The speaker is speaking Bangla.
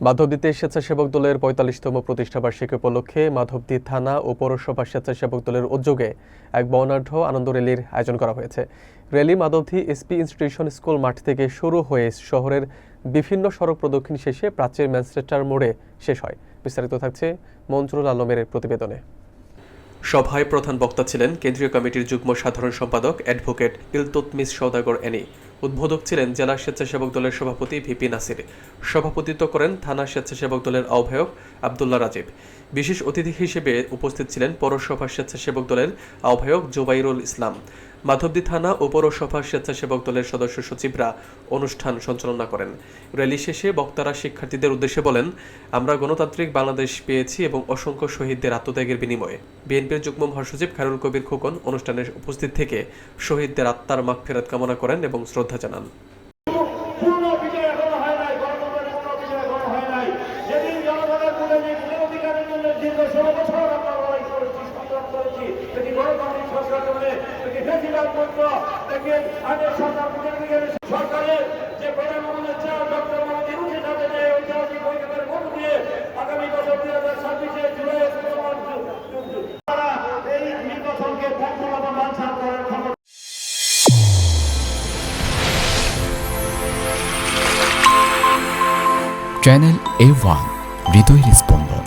মাধবদীতে স্বেচ্ছাসেবক দলের ৪৫তম প্রতিষ্ঠাবার্ষিকী উপলক্ষে মাধবদী থানা ও পৌরসভা স্বেচ্ছাসেবক দলের উদ্যোগে এক বর্ণাঢ্য আনন্দ র্যালির আয়োজন করা হয়েছে। Rally Madhabdi SP institution school মাঠ থেকে শুরু হয়ে শহরের বিভিন্ন সড়ক প্রদক্ষিণ শেষে প্রাচীর ম্যানচেস্টার মোড়ে শেষ হয়। বিস্তারিত থাকছে মঞ্জুরুল আলমের প্রতিবেদনে। সভায় প্রধান বক্তা ছিলেন কেন্দ্রীয় কমিটির যুগ্ম সাধারণ সম্পাদক অ্যাডভোকেট ইলতুৎমিশ সওদাগর এনি। উদ্বোধক ছিলেন জেলা স্বেচ্ছাসেবক দলের সভাপতি ভিপি নাসির। সভাপতিত্ব করেন থানা স্বেচ্ছাসেবক দলের আহ্বায়ক আব্দুল্লাহ রাজীব। বিশেষ অতিথি হিসেবে উপস্থিত ছিলেন পৌরসভা স্বেচ্ছাসেবক দলের আহ্বায়ক জুবাইরুল ইসলাম। মাধবদী থানা ও পৌরসভা স্বেচ্ছাসেবক দলের সদস্য সচিবরা অনুষ্ঠান সঞ্চালনা করেন। র্যালি শেষে বক্তারা শিক্ষার্থীদের উদ্দেশ্যে বলেন, আমরা গণতান্ত্রিক বাংলাদেশ পেয়েছি এবং অসংখ্য শহীদদের আত্মত্যাগের বিনিময়ে। বিএনপির যুগ্ম মহাসচিব খায়রুল কবির খোকন অনুষ্ঠানে উপস্থিত থেকে শহীদদের আত্মার মাগফিরাত কামনা করেন এবং শ্রদ্ধা জানান। চ্যানেল A1 হৃদয়ের স্পন্দন।